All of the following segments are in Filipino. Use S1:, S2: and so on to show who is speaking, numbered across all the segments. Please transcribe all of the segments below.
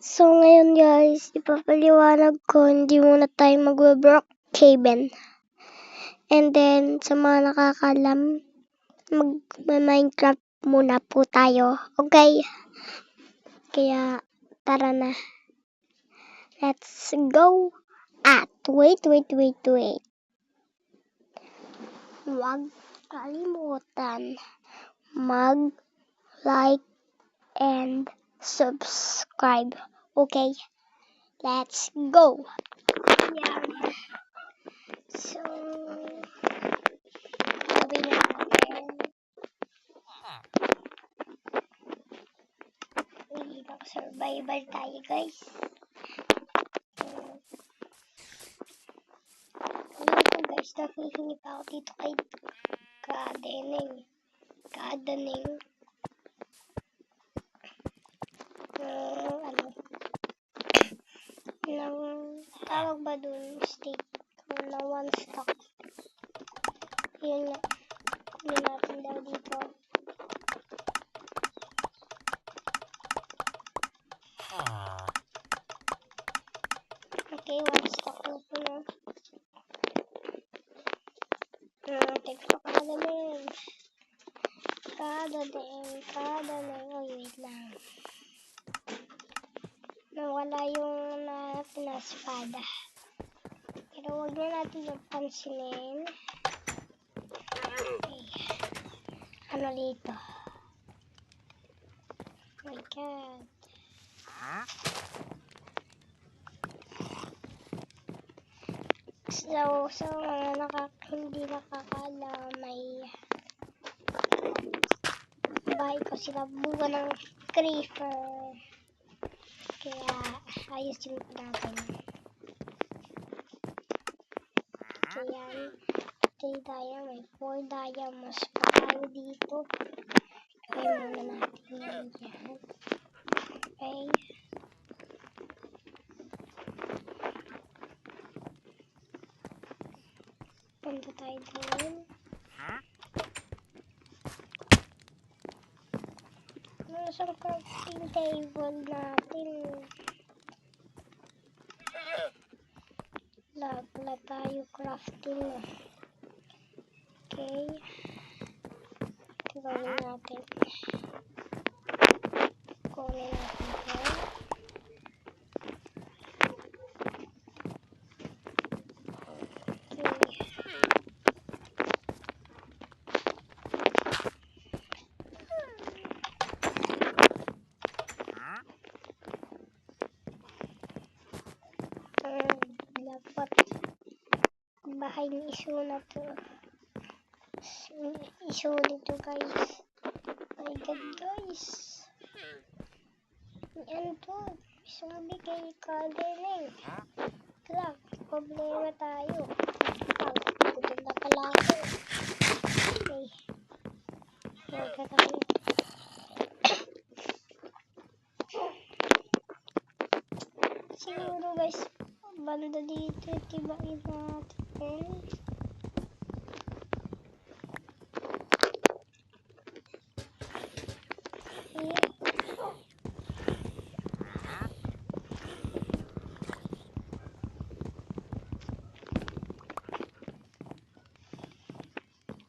S1: So, ngayon guys, ipapaliwanag ko, hindi muna tayo mag-Brookhaven. And then, sa mga nakakalam, mag-Minecraft muna po tayo. Okay? Kaya, tara na. Let's go! At, wait. Huwag kalimutan mag-like and subscribe. Okay? Let's go! Yan. So, gawin natin. Survival tayo, guys. Dito, guys, nakihingi pa ako dito kay Gardening. Tawag ba dun? Stick. Na one stock. Yun nga. Hindi natin daw dito. Okay, one stock na po na. Teksto Gardening. Oh, wait lang. Nawala yung natin na espada. Pero huwag na natin yung pansinin. Okay. Ano dito? Oh my God. So mga hindi nakakaalam, may bahay ko sila bunga ng creeper. Kaya ayusin ko natin. Kaya 3 diamond, may 4 diamonds pa tayo dito. Kaya muna natin yan. Okay. Punta tayo din. Sa crafting table natin. Lag tayo crafting na. Okay. Gawin natin. Kunin natin ito. Dapat bahay ni iso na to. Iso nito, guys. My God, guys. Yan to. Sabi kay Gardening. Kaya, problema tayo. Putol na pala ako. Okay. Huwag ka tayo. Siguro, guys, banda dito, tibain natin.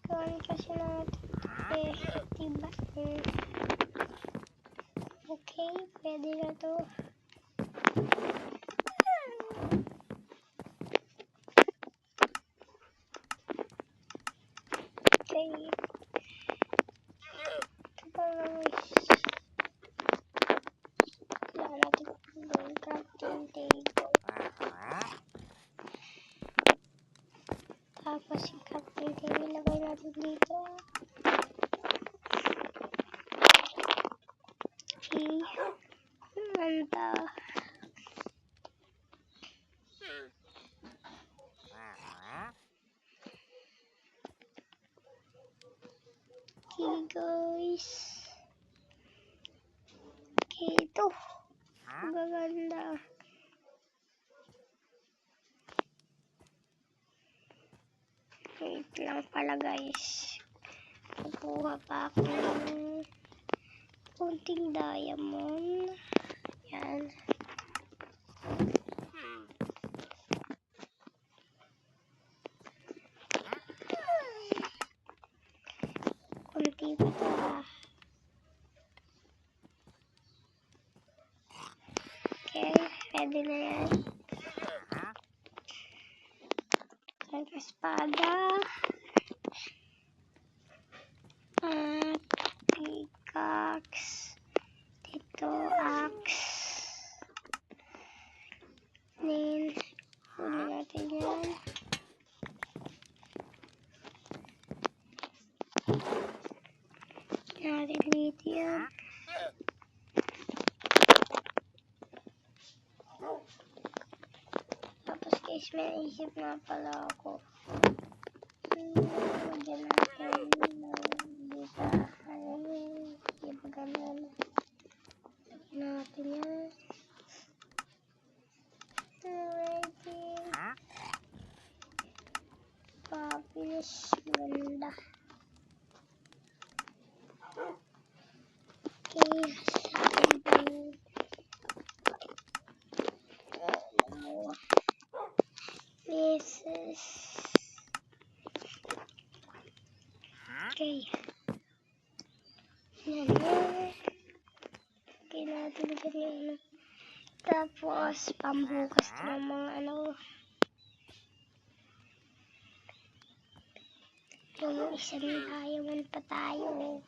S1: Gawin kasi natin tibain. Okay, pwede na to. Okay. Ito pa lang guys. Kailangan natin yung crafting table. Tapos yung crafting table lagay natin dito. Okay. Manta. Okay guys. Okay, ito. Magaganda. Wait lang pala guys. Kukuha pa ako ng kunting diamond. Yan. Pwede na yan. Espada. At pickaxe. Dito, axe. Then, huli natin yan. Natin lithium. Tapos guys, may naisip na pala ako. Lagyan natin dito. Hindi ba ganun? Lagyan natin yan. Ready. Fabulous. Ganda. Okay. This is okay. Yan yan. Okay natin ganyan. Tapos, pambukas ng mga yung isang diamond pa tayo.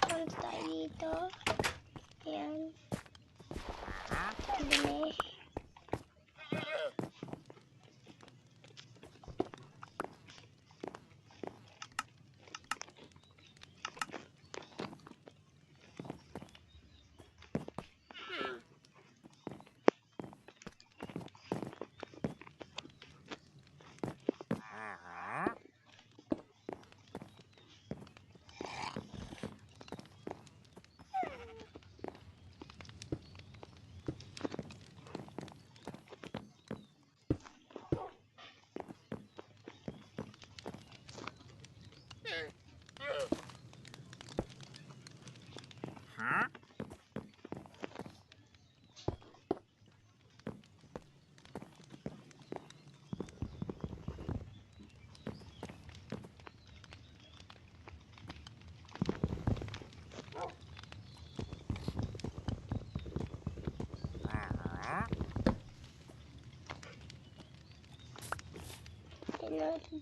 S1: Punta tayo dito. Ayan. Dumi.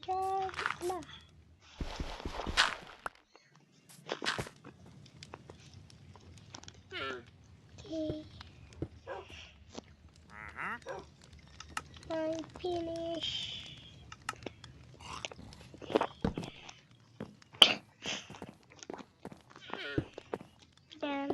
S1: Dyan. Ala. Okay. I'm finished. Then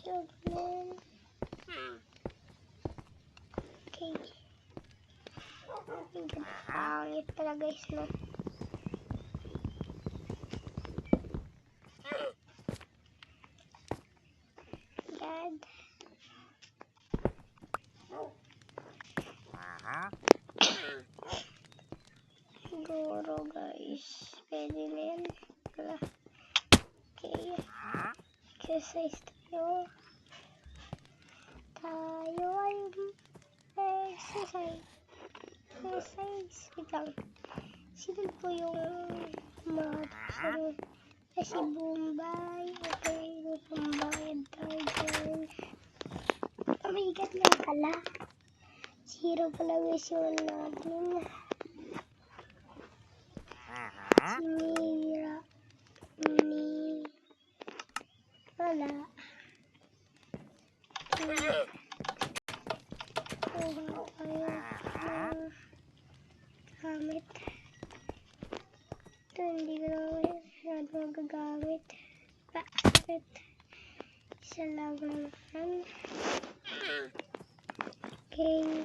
S1: Superman. Okay. Pangit pala guys, no? God. Siguro guys, pwede na yan. Okay. Exercise tayo. Tayo ay exercise. Exercise. Wait lang. Sino po yung mga si Bombay. Okay, may pambayad tayo dyan. Oh my God, na pala. Zero pala guys yun natin. Mira. Wala. Gamit. Ito, hindi ko naman magagamit. Bakit? Isa lang naman. Okay.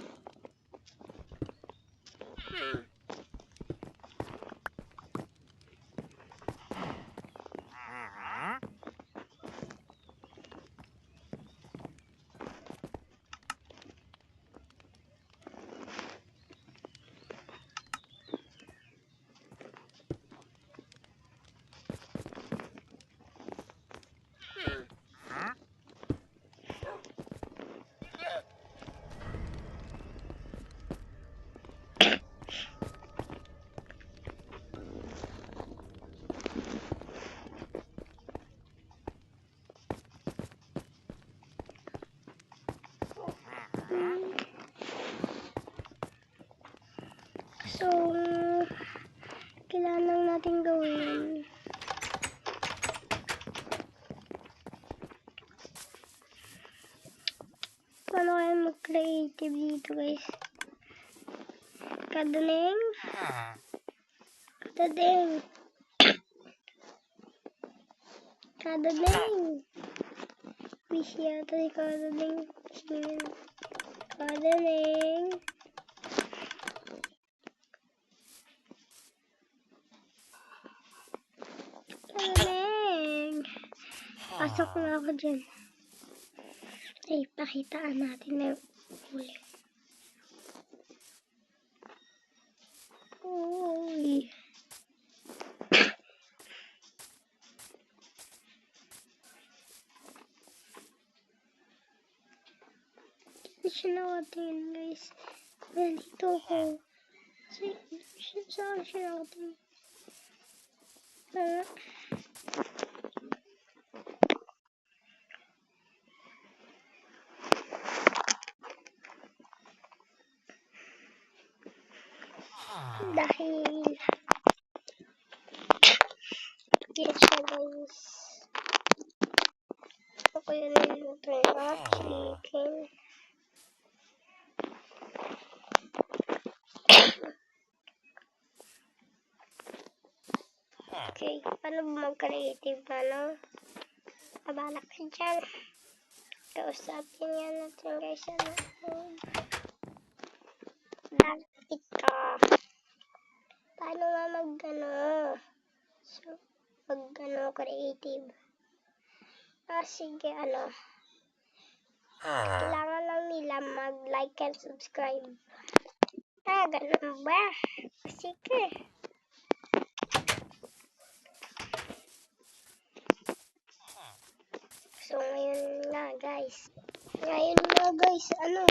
S1: So, kailangan lang natin gawin. Paano kaya mag-creative dito, guys? Kadaling. Wish yata si Kadaling. Kadaling. Pasok na ako dyan. Ay, pakitaan natin na uli. Uy. Hindi siya nakatingin, guys. Nandito ako. Saan siya nakatingin? Dahil yes siya, guys. Ako yun niluluto na chicken. Okay, paano ba mag-creative na, no? Abala ka dyan. Kausapin yan natin, guys. Bakit ka? Paano nga mag-ano? So, mag-ano, creative. Sige, ano. Kailangan lang nila mag-like and subscribe. Ganun ba? Sige. So, ngayon nga, guys, ano,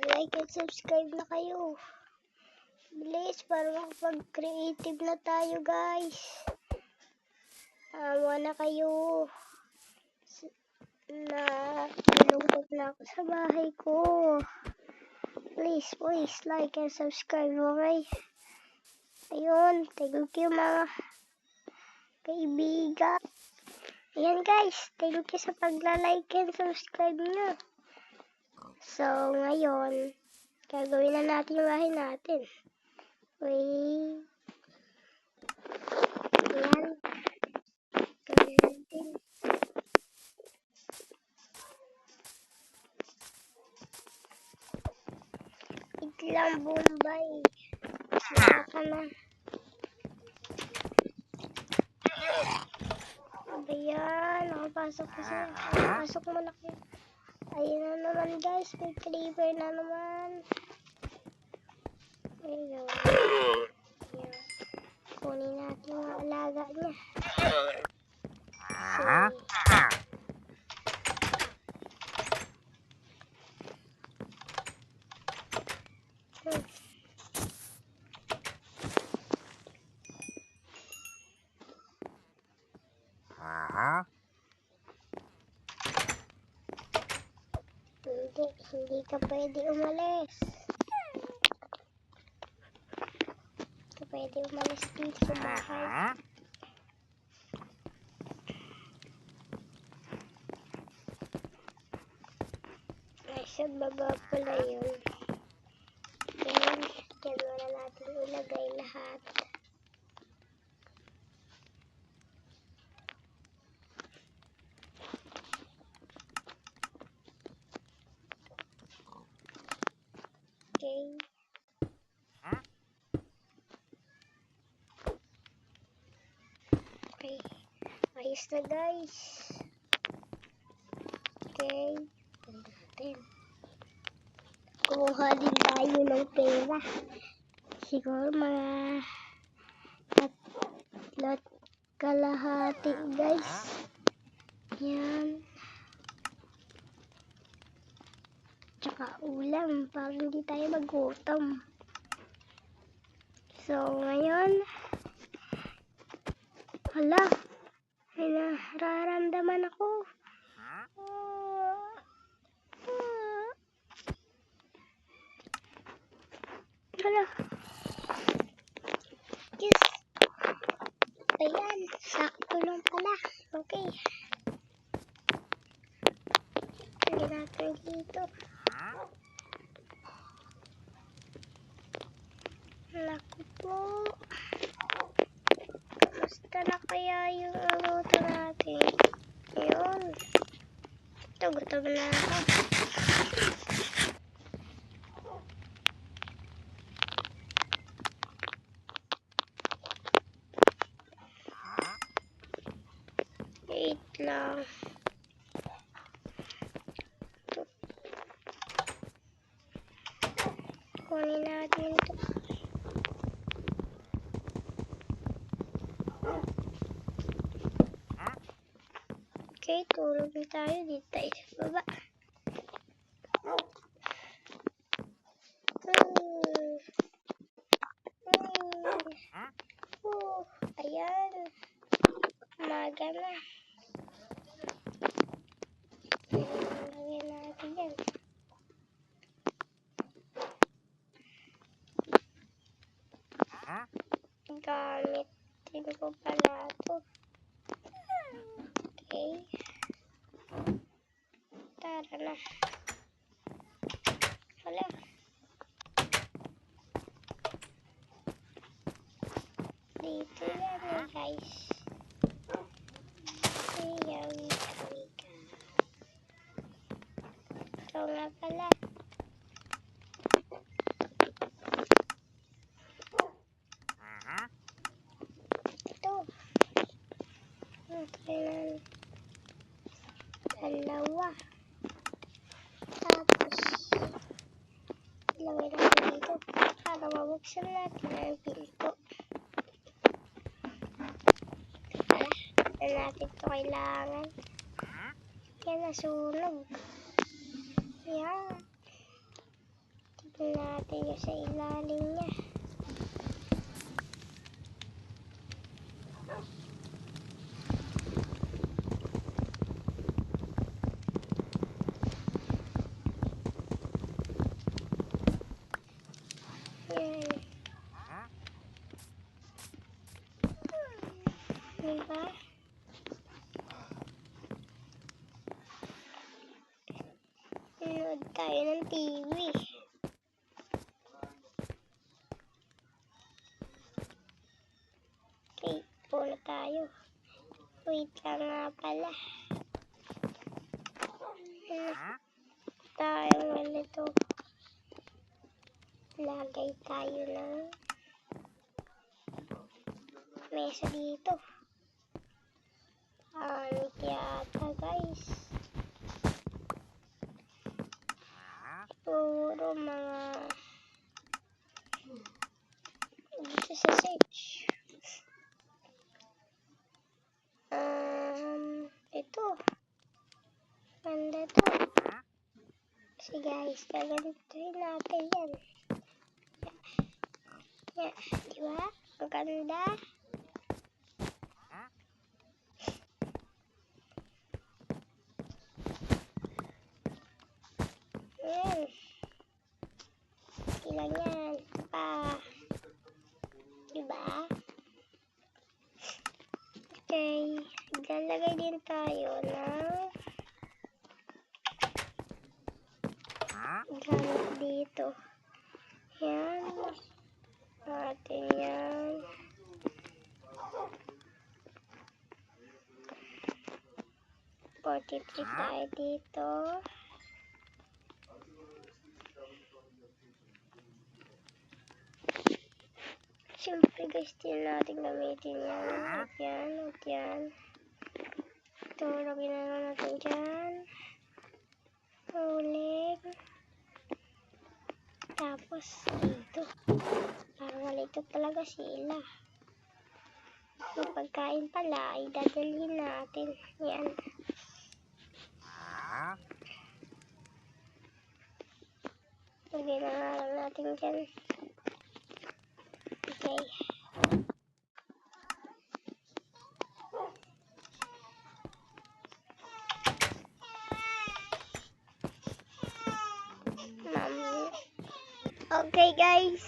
S1: like and subscribe na kayo. Bilis, para makapag-creative na tayo, guys. Awa na kayo. Nilungkot na ako sa bahay ko. Please, like and subscribe, okay? Ayun, thank you mga kaibigan. Ayan guys, thank you sa pagla-like and subscribe nyo. So, ngayon, gagawin na natin yung bahay natin. Wait. Ayan. Gawin natin. Iklang Bombay. Saka ka na. Ayan, nakapasok ko siya. Nakapasok mo na kayo. Ayun na naman guys, may creeper na naman. Ayun. Kunin natin yung alaga niya. Hindi ka pwede umalis. Hindi ka pwede umalis dito sa bahay. Nasa baba pala yun. Yan, dyan wala natin ilagay lahat. Okay. Okay. Ayos na guys. Okay. Natin. Kumuha din tayo ng pera. Siguro mga tatlo't kalahati guys. Yan. Tsaka ulam para hindi tayo magutom. So ngayon, hala, may nararamdaman ako. Hala, Ayan, sakto lang pala. Okay. Lagyan natin dito. Naku po. Kamusta na kaya yung luto natin? Ayun. Ito, gutom na ako. Wait lang. Ito. Kunin natin ito. Okay, tulog na tayo. Dito tayo sa baba. Ayan. Umaga na. Lagyan natin yan. Gamitin ko pala ito. Okay. Tara na. Wala. Dito yan guys. Wika. Ito nga pala. Ito. Kailan dalawa. Tapos ilagay natin dito para mabuksan natin ang pinto. Na natin ito kailangan. Yan, nasunog. Yan. Tignan natin yung sa ilalim niya. Yan. Diba? Nanood tayo ng TV. Okay, pula tayo. Wait lang nga pala. Tayo ganito. Lagay tayo ng mesa dito. Ano yata guys? Puro mga dito sa search. Ito. Ganda to. Kasi guys, gagantuin natin yan. Yan, diba? Ang ganda. Yan. Ilan yan. Pa. Diba? Okay. Lalagay din tayo ng gamit dito. Yan. Natin yan. Portrait tayo dito. Siyempre guys, din natin gamitin yan. At yan, at yan. Ito, lagyan na natin dyan. Uling. Tapos, dito. Parang malito talaga sila. Yung pagkain pala, ay dadalhin natin. Yan. Lagyan na lang natin dyan. Okay. Okay guys.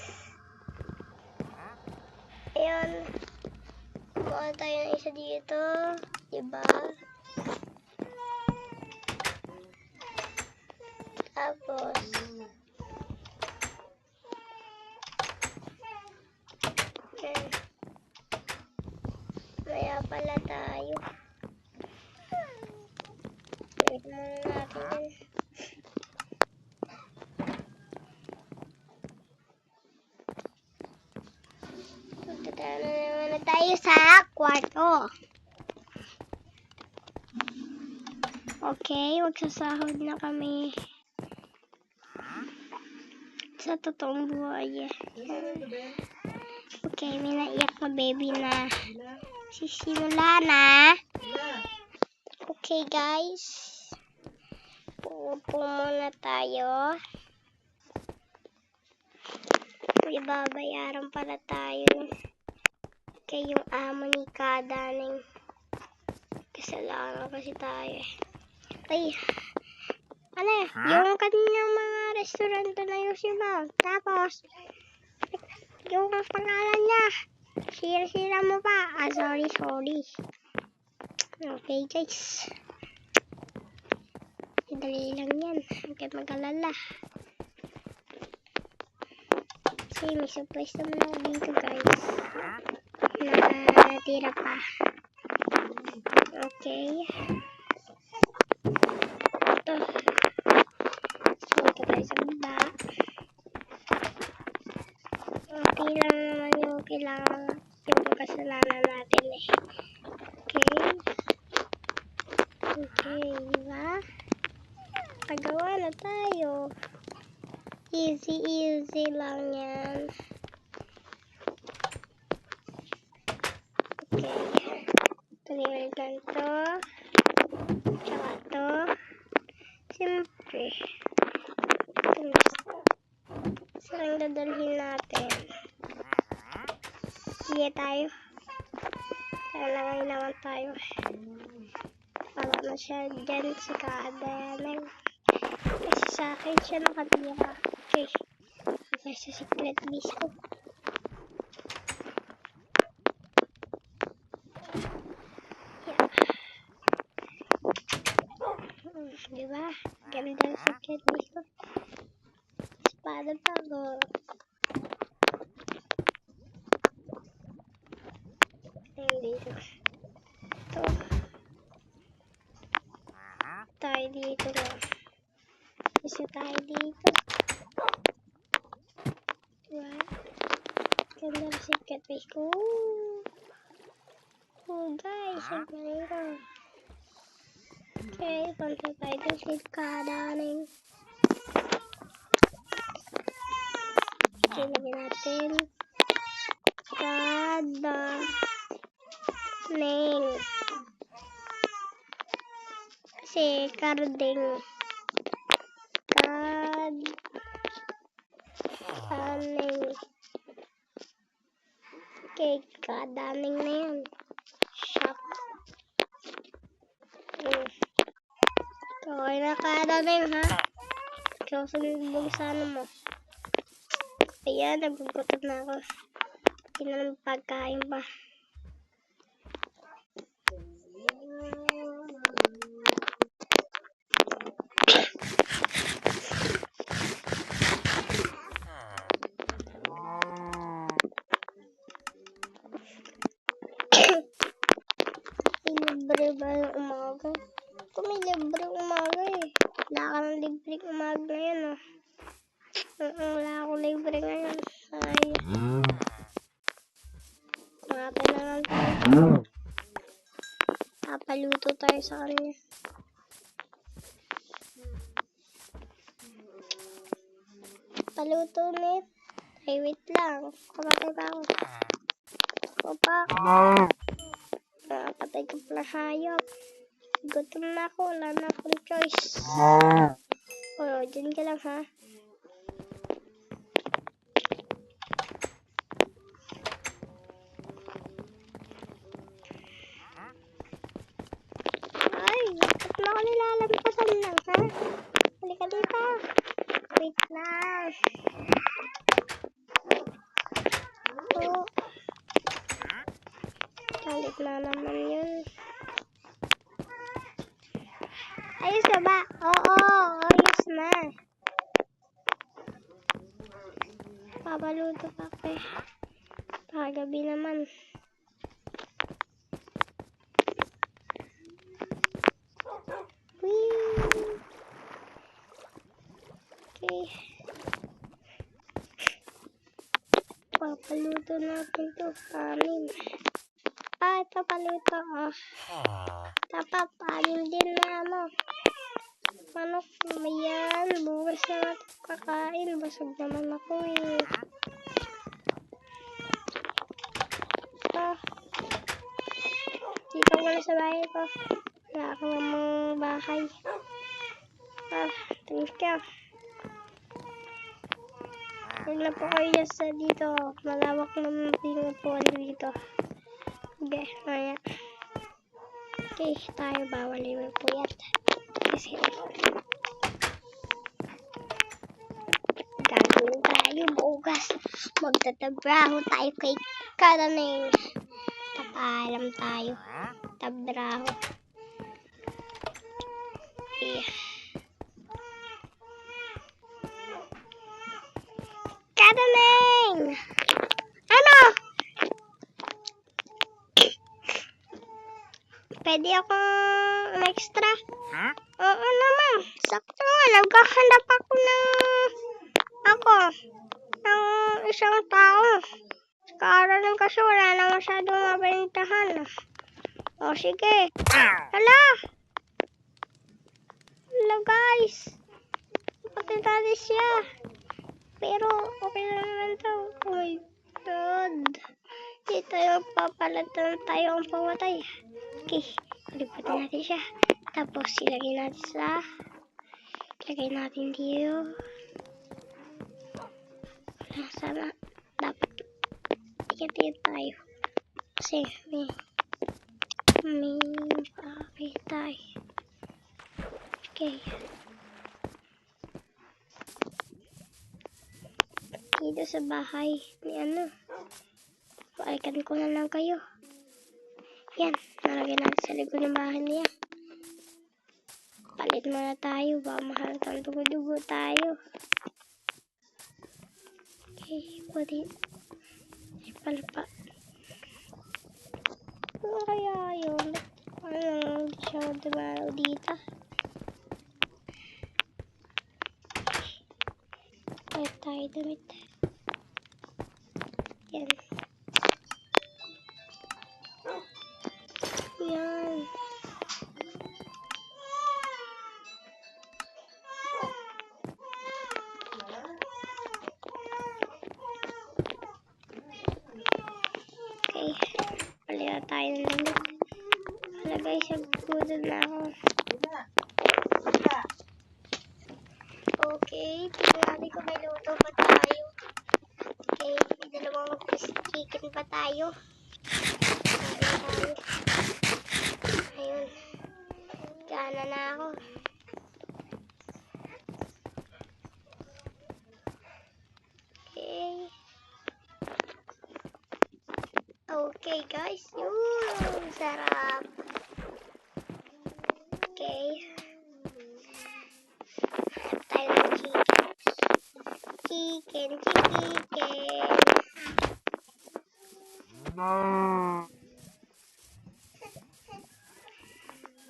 S1: Ayun. Kumuha tayo ng isa dito. Diba? Tapos, maya pala tayo. Wait muna natin yan. Tatanan naman na tayo sa kwarto. Okay, magsasahod na kami sa totoong buhay. Okay, may naiyak na baby na. Sisimula na. Okay guys, puupo muna tayo. May babayaran pala tayo kay yung amo ni Kadaning. Kasalanan kasi tayo. Ay, ano yung kanyang mga restaurant na yung siya. Tapos, yung pangalan niya, sira mo pa. Sorry. Okay guys. Dali lang yan. Huwag kayo mag-alala. Kasi may surprise naman ako dito guys. Natira pa. Okay. Ito. Ito tayo sa baba. Okay lang naman yung kailangan yung kasalanan natin eh. Okay, diba? Pagawa na tayo. Easy lang yan. Okay. Tuloy ganito. Tsaka ito. Siyempre. Saan dadalhin natin? Sige tayo. Lalagay naman tayo. Wala na siya dyan si Kadaning. Kasi sa akin siya nakatira. Okay. Okay, sa secret disco. Diba? Ganda ng secret disco. Espada pa go. Ayan dito. Ito. Tayo dito na. Isa tayo dito. Diba? Ganda ng secret disco. Oh guys, ang galing ko. Okay, punta tayo dito si Kadaning. Lagyan natin Kadaning. Kasi Karding. Kadaning. Okay, Kadaning na yan. Shop. Okay na Kadaning ha. Ikaw sunod sana mo. Ayan, nagugutom na ako. Hindi na ng pagkain pa. Libre ba yung umaga? Kung may libre umaga eh. Wala ka ng libre umaga ngayon oh. Wala akong libre ngayon. Ay. Kumapin na lang tayo. Papaluto tayo sa kanya. Paluto ulit. Ay, wait lang. Kumatay pa ako. Opa. Nakapatay ka pala hayop. Gutom na ako. Wala na akong choice. O, dyan ka lang ha. Ay, bakit na ako nilalampasan lang ha? Halika dito. Wait lang. Ito. Balik Papaluto pa ako eh. Pagabi naman. Whee! Okay. Papaluto natin to. Anim. Ito paluto. Dapat anim din na manok. Ayan. Bukas na natin kakain. Basag naman ako eh. Dito ko na sa bahay ko. Wala akong namang bahay. Thank you. Huwag na po kayo dito. Malawak naman pinupuan dito. Okay, maya. Okay, tayo bawal yung puyat. Kasi gagawin tayo bukas. Magtatabraho tayo kay Karaneng. Papaalam tayo. Tabraho. Karaneng! Ano? Pwede akong extra? Oo naman. Sakto nga. Nagkahanap ako ng isang tao. Kaaralan kasi wala na masyadong mabentahan. O sige. Hala guys. Bakit natin siya? Pero okay naman to. Oh my God. Hindi tayo papalatan tayo ang pamatay. Okay. Lipatin natin siya. Tapos ilagay natin dito. Sana dapat ikat tayo. Kasi may bakit tayo. Okay. Dito sa bahay ni balikan ko na lang kayo. Yan, nalagay natin sa likod ng bahay niya. Palit muna tayo, baka mahalatang dugo-dugo tayo. Okay, pwede. Palpa. Ano kaya yun? Hindi siya dumaraw dito. Palit tayo damit. Yan. Yan. Okay. Palit tayo ng damit. Hala guys, nagpudod na ako. Okay, tignan natin kung may luto pa tayo. Okay, may dalawang chicken pa tayo. Ayun. Gana na ako. Okay. Okay guys, yun. Sarap. Okay. Tayo ng chicken. Chicken.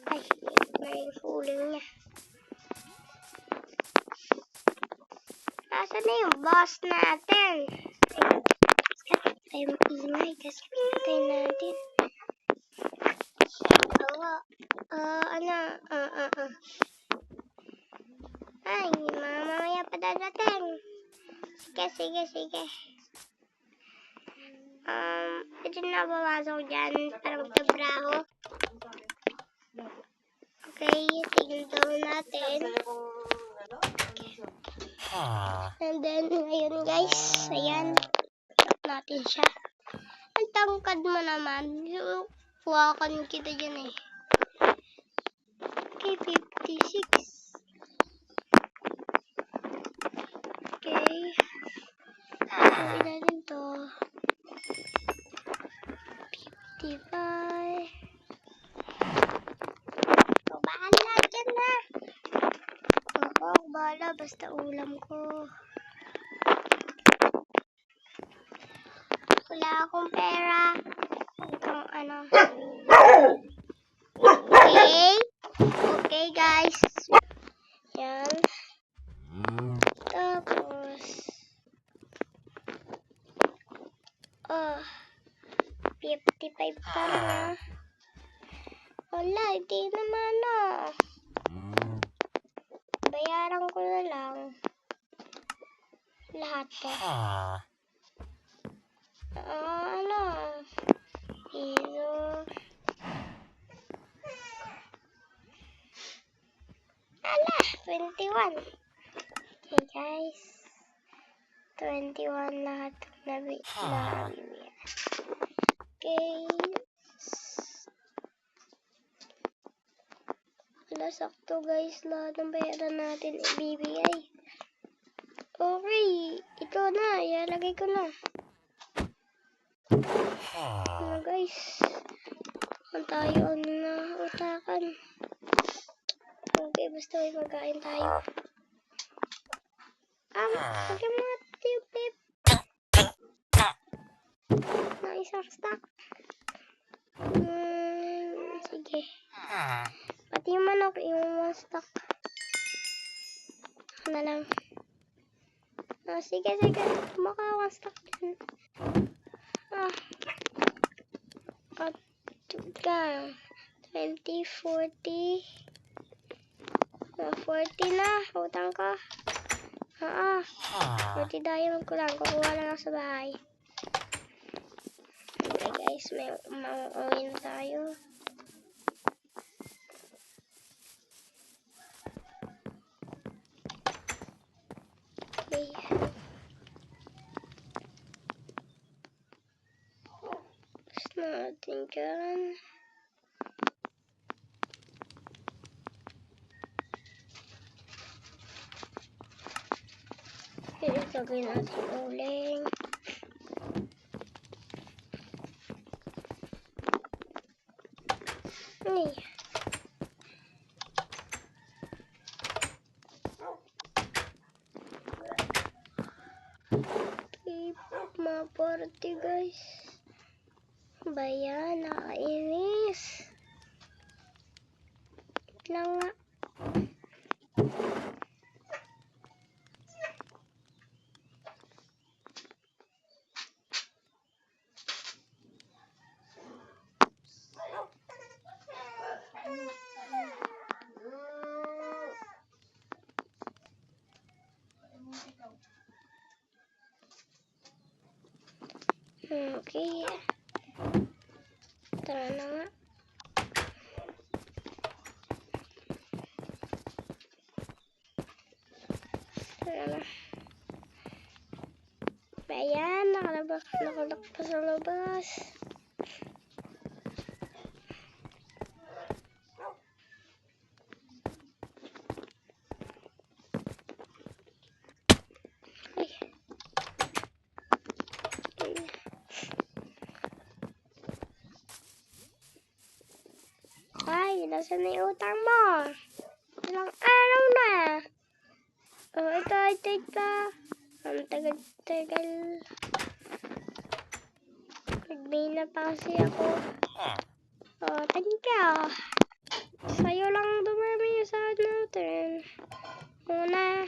S1: Ay, may fuling niya. Nasaan na yung boss natin? Tayo mag-ingay kasi pinatay natin. Ay, mamaya pa dadating. Sige. Ito na babasok dyan para magtabraho. Okay, tignan daw natin. And then, ayun guys. Ayan. Lock natin siya. Ang tangkad mo naman. Huwakan kita dyan eh. Okay, 56. Okay. Sabi natin to. 55. Bahala dyan na. Oo, bahala. Basta ulam ko. Wala akong pera. Itong ano. Okay? Okay, guys. Yan. Tapos, 55 pa na. Wala, hindi naman bayaran ko na lang. Lahat to. Piso. Ala, 21. Okay, guys. 21 lahat na bibili. Okay. Wala, sakto guys. Lahat ng bayaran natin ibibigay. Okay. Ito na. Ilalagay ko na. Ano guys. Kung tayo na utakan. Okay, basta may pagkain tayo. Lagyan mo natin yung pip. Na isang stack. Sige. Pati yung manok, yung one stock. Ako na lang. Sige. Baka one stock din. At 20, 40. 40 na. Utang ka. 40 diamond ko lang. Kukuha lang ako sa bahay. Okay guys, may mauuwi na tayo. Okay. Tapos natin dyan. Ilagay natin uling. Ay. Mga party guys. Bayan, nakainis. Lang nga. Okay. Tara na nga. Tara na. Ayan, nakalak pa sa labas. Ay, nasa na yung utang mo? Ilang araw na. Ito. Ang tagal. Nagbay na pa kasi ako. Thank you. Sa'yo lang dumami yung sahod natin. Una,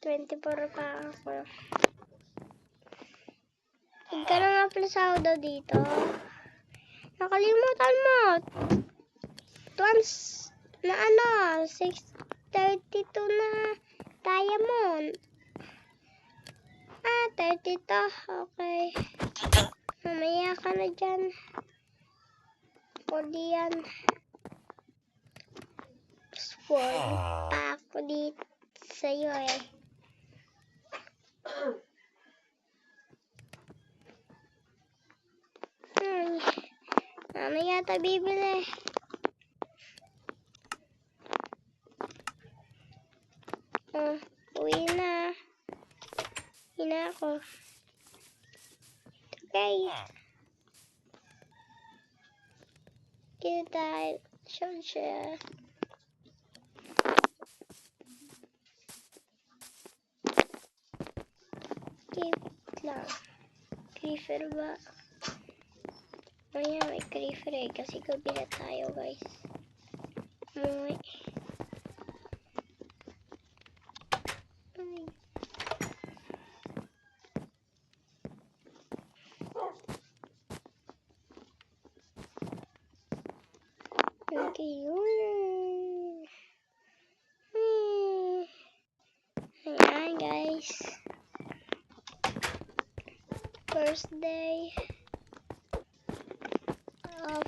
S1: 24 pa ako. Magkano nga pala sahod dito? Nakalimutan mo. Once na 632 na diamond. 32. Okay. Mamaya ka na dyan. Ako diyan. Sword pa ako dito sa'yo eh. Mamaya tayo bibili. Uwi na. Hina ako. Okay. Kita siya. Keep lang. creeper ba? Ayan, may creeper eh. Kasi gabi na tayo, guys. Umuwi. Ay. Okay, yun. Ayan, guys. First day of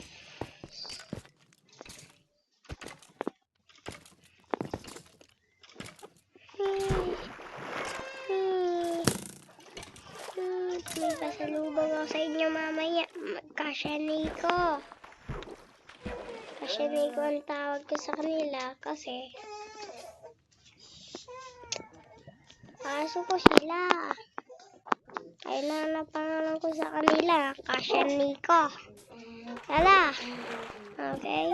S1: may pasalubong ako sa inyo mamaya. Magkasyanay ko. Kasyanay ko ang tawag ko sa kanila kasi kaso ko sila. Kailangan na pangalan ko sa kanila. Kasyanay ko. Hala. Okay.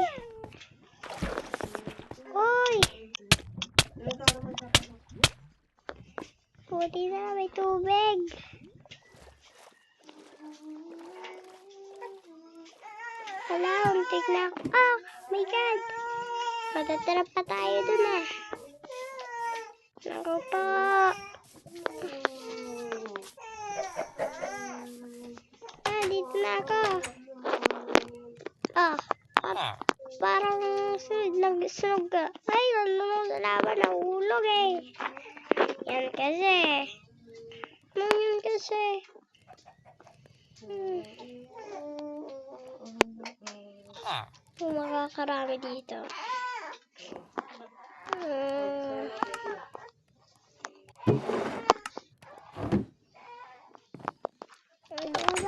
S1: Uy. Puti na, may tubig. Hala, untik na ako. Oh, my God. Matatrap pa tayo dun ah. Naku po. Dito na ako. Parang nagsunog ka. Ay, ano sa laban, nahulog eh. Yan kasi. Yan kasi. Makakarami dito.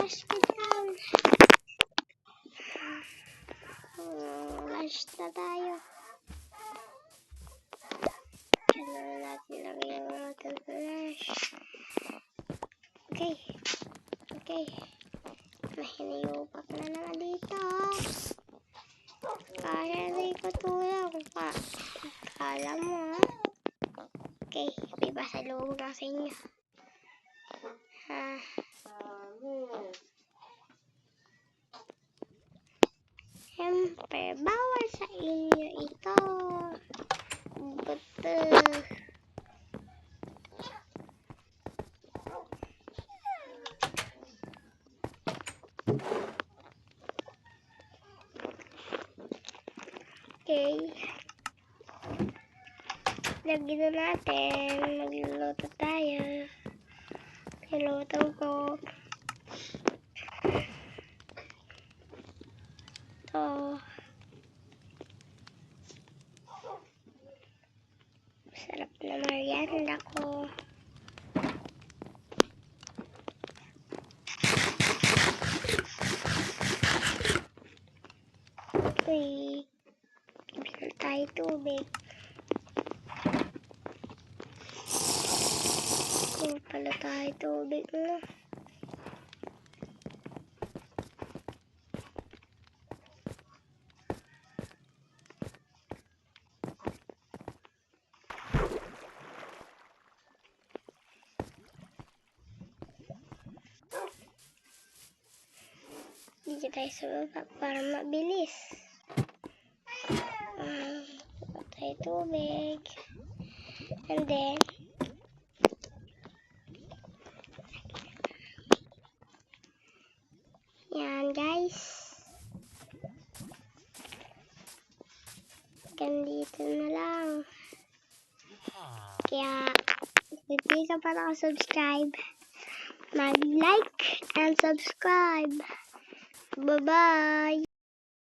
S1: Hospital. Lunch na tayo. Kailangan natin lang yung ating flash. Okay. Okay. Mahinayupak na naman dito. Kaya rin ko tulang pa. Kala mo ha. Okay. May pasalubong na sa inyo. Siyempre, bawal sa inyo ito. Betul. Okay. Lagyan na natin. Magluluto tayo. Niluto ko. Ito. Sarap na merienda ko. Okay. Bigyan tayo tubig. Kung pala tayo tubig na. Dito tayo sa baba para mabilis. Tayo tubig. And then, yan guys. Ganito na lang. Kaya, hindi ka pa nakasubscribe, mag-like and subscribe. Bye-bye!